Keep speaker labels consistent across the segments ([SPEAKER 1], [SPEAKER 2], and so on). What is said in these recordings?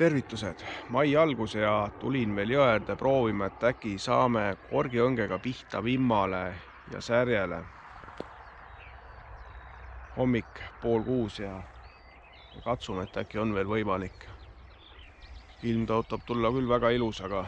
[SPEAKER 1] Tervitused! Mai algus ja tulin veel jõe äärde proovima, et äkki saame korgiõngega pihta vimmale ja särjele. Hommik 5:30 ja katsume, et äkki on veel võimalik. Ilm tõotab tulla küll väga ilus, aga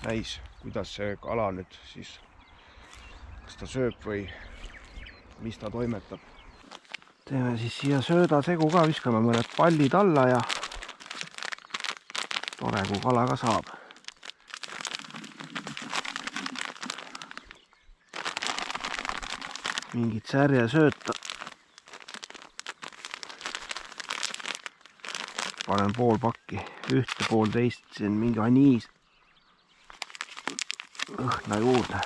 [SPEAKER 1] näis, kuidas see kala nüüd siis, kas ta sööb või mis ta toimetab. Teeme siis siia söödasegu ka, viskame mõned pallid alla ja tore, kui kala ka saab. Mingit särje sööta. Panen pool pakki, ühte pool teist, see on mingi aniis õhna juurde.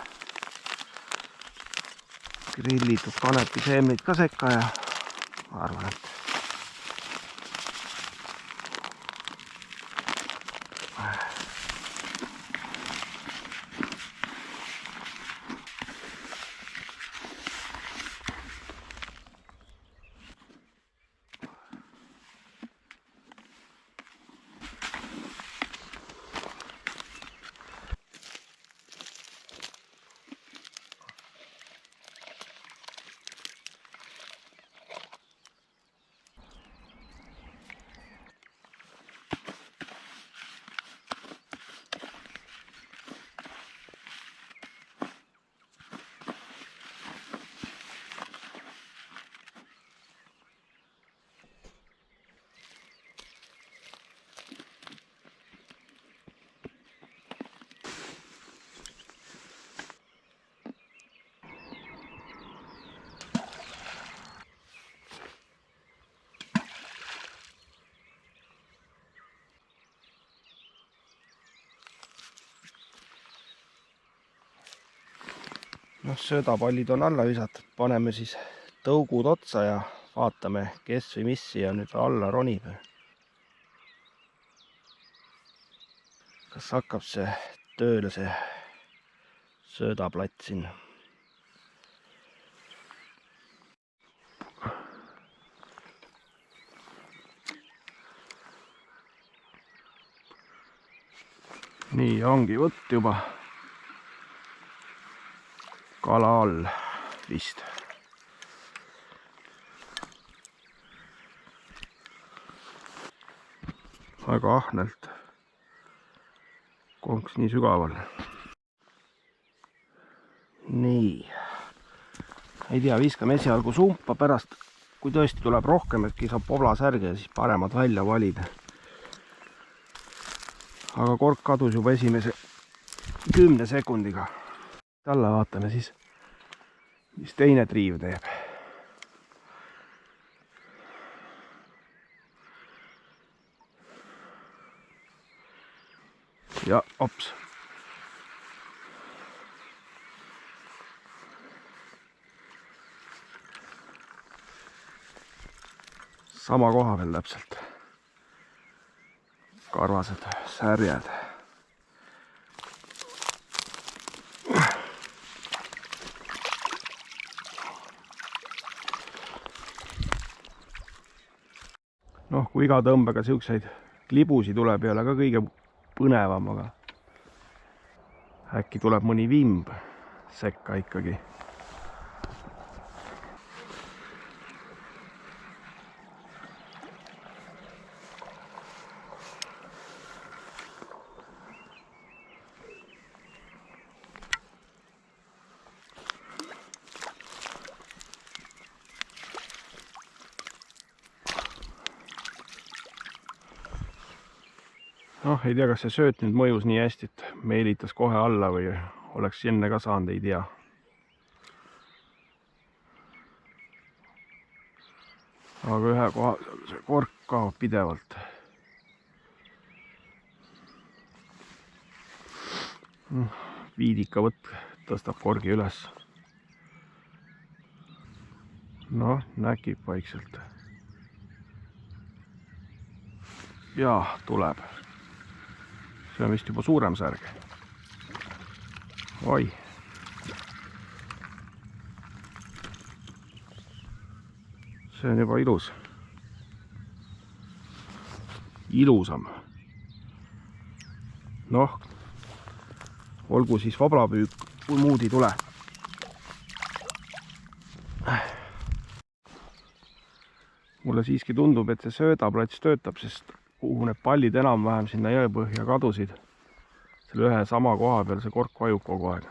[SPEAKER 1] Grillitud kanepiseemneid ka sekka ja ma arvan, et söödapallid on alla visatud, paneme siis tõugud otsa ja vaatame, kes või mis siia nüüd alla ronib. Kas hakkab see tööle, see söödaplats siin. Nii ongi võtt juba kala all vist. Väga ahnelt konks nii sügaval. Nii. Ei tea, viskame esialgu sumpa, pärast kui tõesti tuleb rohkem, äkki saab povlasärge ja siis paremad välja valida. Aga kork kadus juba esimese 10 sekundiga. Alla vaatame siis, mis teine triiv teeb. Ja ops. Sama koha veel täpselt. Karvased särjed. Noh, kui iga tõmbega siukseid klibusi tuleb, ei ole ka kõige põnevam, aga äkki tuleb mõni vimb sekka ikkagi. Noh, ei tea, kas see sööt nüüd mõjus nii hästi, et meelitas kohe alla või oleks enne ka saanud, ei tea. Aga ühe koha see kork kaob pidevalt. Viidikavõtt tõstab korgi üles. Noh, näkib vaikselt. Ja tuleb. See on vist juba suurem särg. Oi. See on juba ilus. Ilusam. Noh, olgu siis vablapüük, kui muud ei tule. Mulle siiski tundub, et see söödaplats töötab, sest kuhu need pallid enam-vähem sinna jõepõhja kadusid. Selle ühe sama koha peal see kork vajub kogu aeg.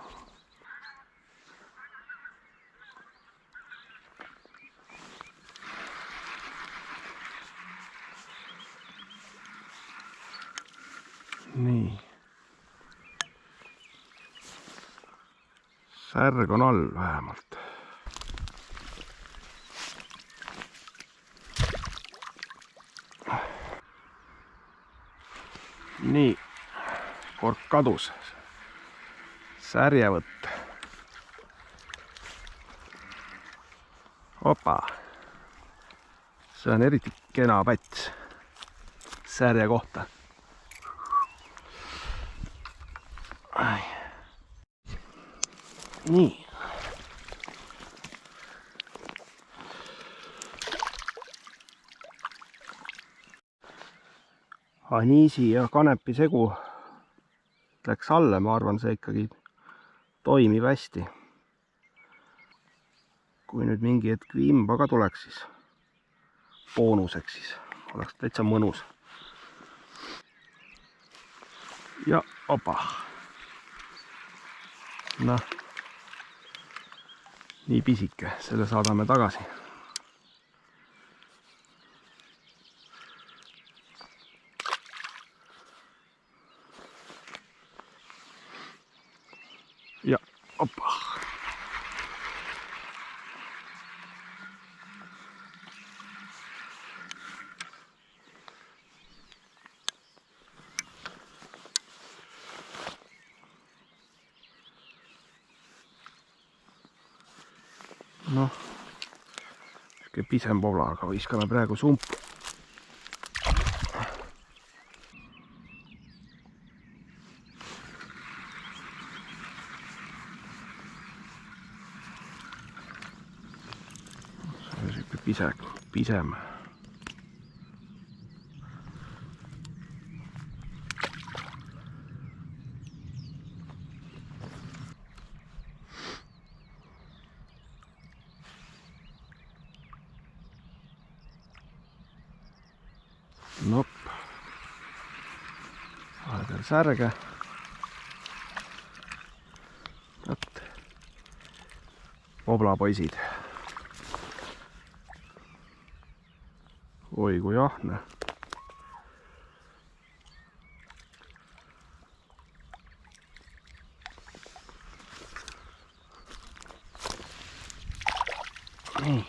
[SPEAKER 1] Nii. Särg on all vähemalt. Nii, kork kadus. Särjevõtt. Opa. See on eriti kena päts särje kohta. Nii. Aniisi ja kanepi segu läks alla, ma arvan, see ikkagi toimib hästi. Kui nüüd mingi hetk vimba ka tuleks, siis boonuseks siis oleks täitsa mõnus. Ja opa. Noh, nii pisike, selle saadame tagasi. Ja opa. Noh, siuke pisem pobla, aga viskame praegu sumpu. See on siuke pisem. Nopp. Vahepeal särge. Võt. Voblapoisid. Oi kui ahne. Nii.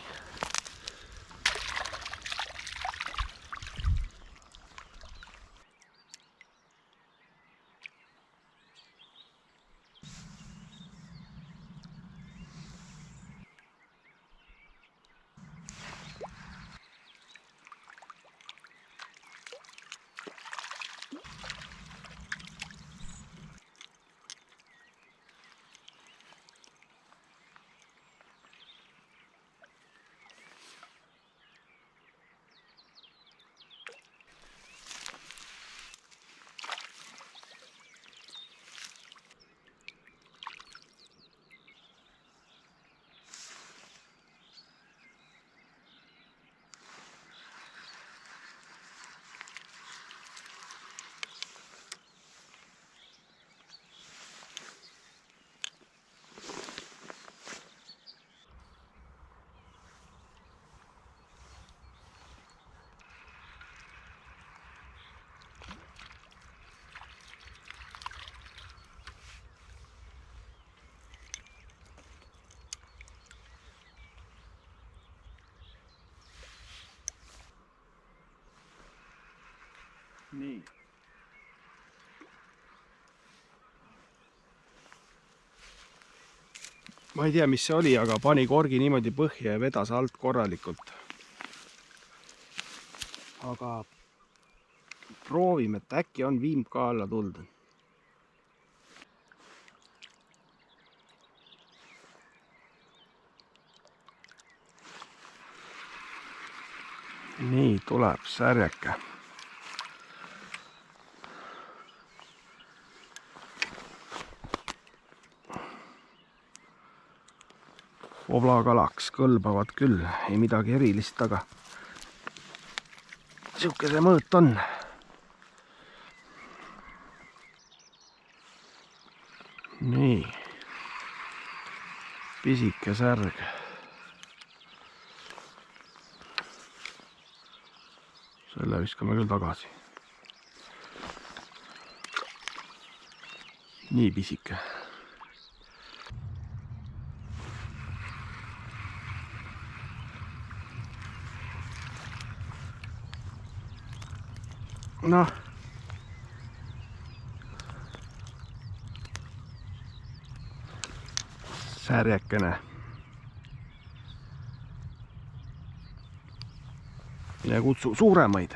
[SPEAKER 1] Nii. Ma ei tea, mis see oli, aga pani korgi niimoodi põhja ja vedas alt korralikult. Aga proovime, et äkki on viimb ka alla tulnud. Nii, tuleb särjeke. Voblakalaks kõlbavad küll, ei midagi erilist, aga sihuke see mõõt on. Nii, pisike särg. Selle viskame küll tagasi. Nii pisike. Noh, särjekene. Mine kutsu suuremaid.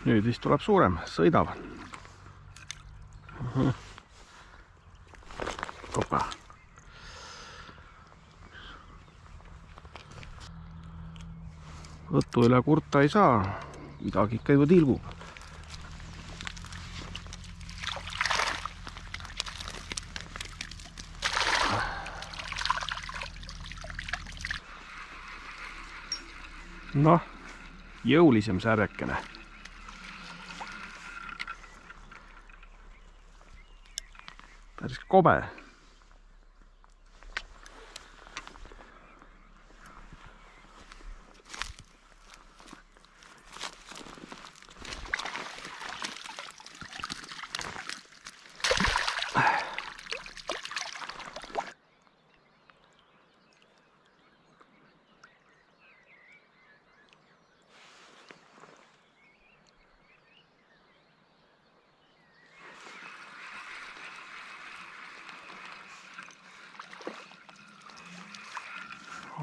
[SPEAKER 1] Nüüd vist tuleb suurem, sõidab. Kopa. Võttu üle kurta ei saa, midagi ikka juba tilgub. Noh, jõulisem särjekene. Päris kobe.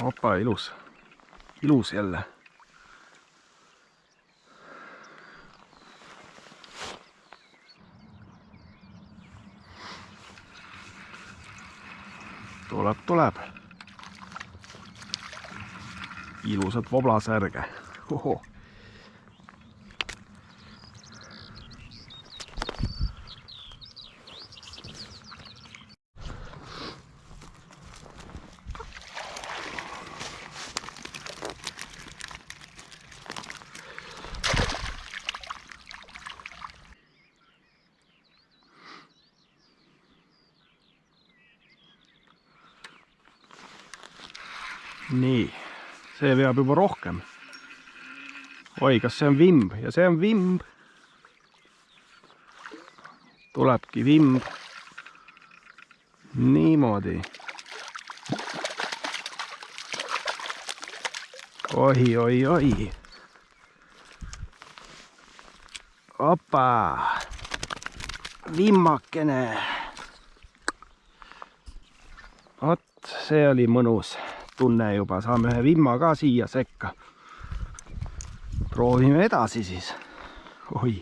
[SPEAKER 1] Opa, ilus. Ilus jälle. Tuleb. Ilusat voblasärge. Oho. Nii, see veab juba rohkem. Oi, kas see on vimb? Ja see on vimb. Tulebki vimb. Niimoodi. Oi. Opa. Vimmakene. Vot, see oli mõnus. Tunne juba, saame ühe vimma ka siia sekka. Proovime edasi siis. Oi.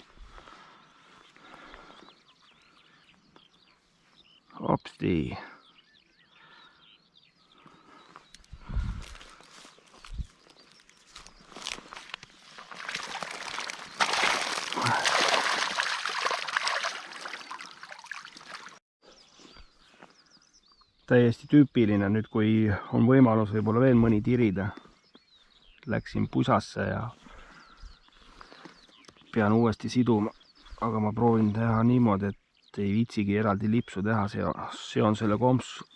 [SPEAKER 1] Hopsti. Täiesti tüüpiline nüüd, kui on võimalus võib-olla veel mõni tirida. Läksin pusasse ja pean uuesti siduma, aga ma proovin teha niimoodi, et ei viitsigi eraldi lipsu teha. Seon selle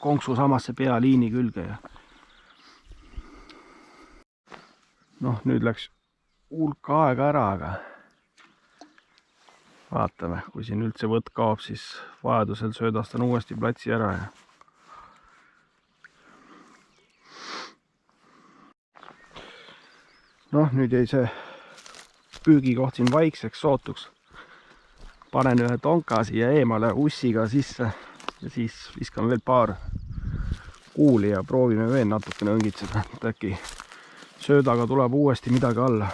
[SPEAKER 1] konksu samasse pealiini külge. Ja noh, nüüd läks hulk aega ära, aga vaatame, kui siin üldse võtt kaob, siis vajadusel söödastan uuesti platsi ära. Ja noh, nüüd jäi see püügikoht siin vaikseks sootuks. Panen ühe tonka siia eemale ussiga sisse ja siis viskan veel paar kuuli ja proovime veel natukene õngitseda, et äkki söödaga tuleb uuesti midagi alla.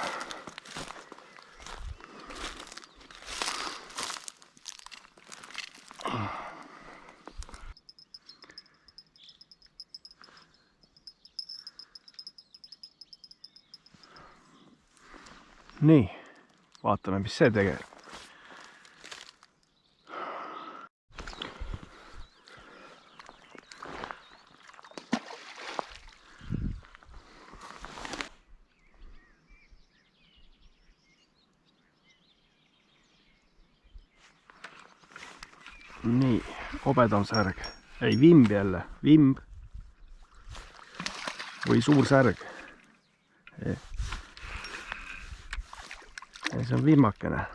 [SPEAKER 1] Nii, vaatame, mis see nii, hobedam särg. Ei, vimb jälle, vimb. Või suur särg. See on vimmakene.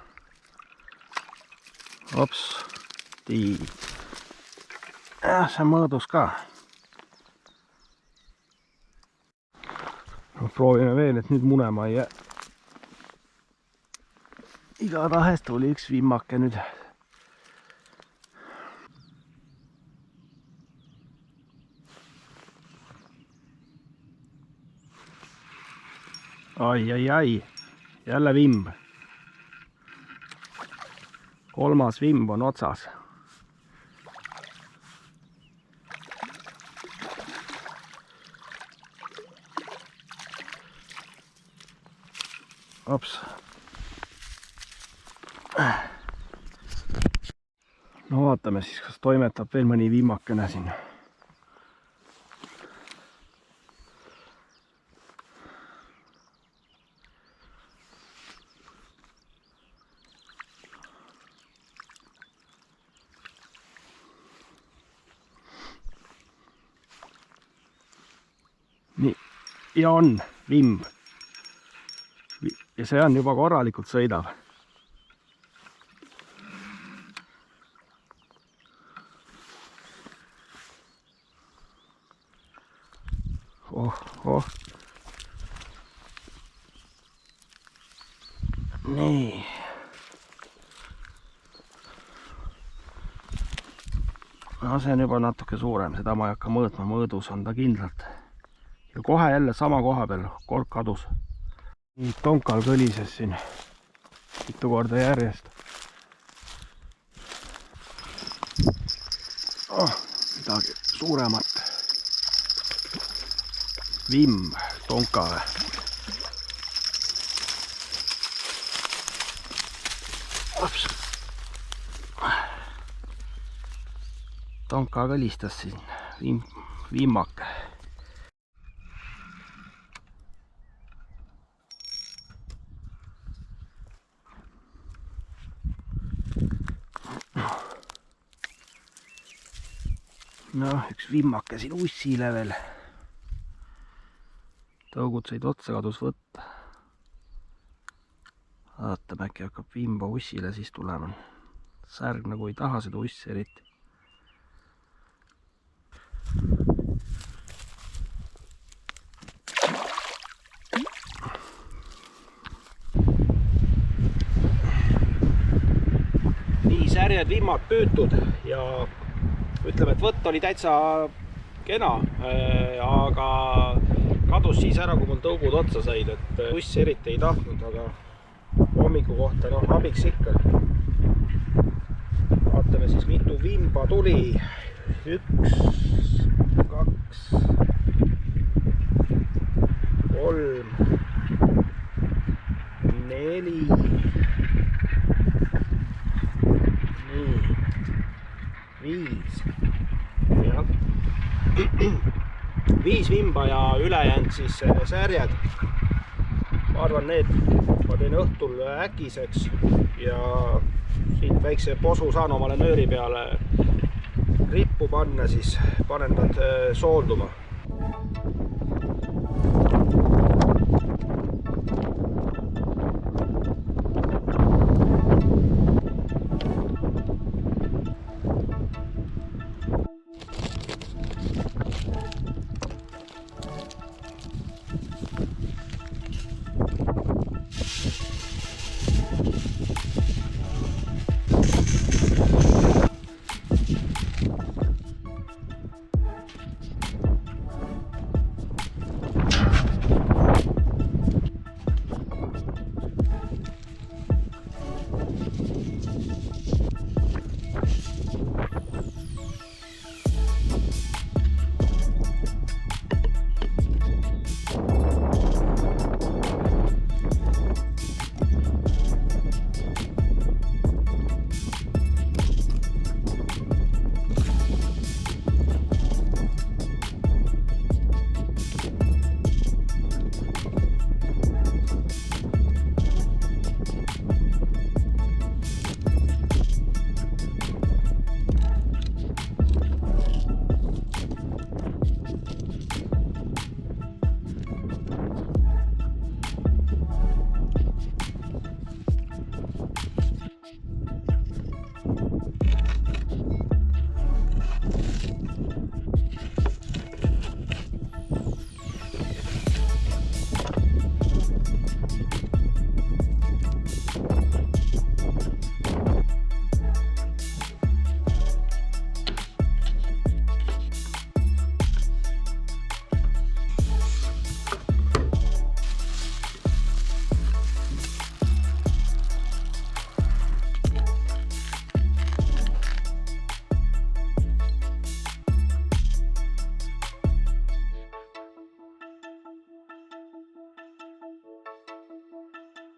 [SPEAKER 1] Ops, tii. See mõõdus ka. No, proovime veel, et nüüd munema ei jää. Igatahes tuli üks vimmake nüüd. Ai, jälle vimb. Kolmas vimb on otsas. Ops. No vaatame siis, kas toimetab veel mõni vimmakene siin. Nii, ja on vimb. Ja see on juba korralikult sõidav. Oh. Nii. No see on juba natuke suurem, seda ma ei hakka mõõtma, mõõdus on ta kindlalt. Ja kohe jälle sama koha peal, kork kadus. Nii, tonkal kõlises siin mitu korda järjest. Midagi suuremat. Vimb, tonka või? Ops. Tonka kõlistas siin vimmake. No, üks vimmake siin ussile veel. Tõugud said otsa, kadus võtta. Vaatame, äkki hakkab vimba ussile siis tulema. Särg nagu ei taha seda ussi eriti. Nii, särjed vimmad püütud ja ütleme, et võtt oli täitsa kena, aga kadus siis ära, kui mul tõugud otsa said, et uss eriti ei tahtnud, aga hommiku kohta abiks ikka. Vaatame siis, mitu vimba tuli. 1, 2, 3, 4. Nii. 5. Jah. 5 vimba ja ülejäänud siis särjed. Ma arvan, need ma teen õhtul äkiseks ja siit väikse posu saan omale nööri peale rippu panna, siis panen nad soolduma.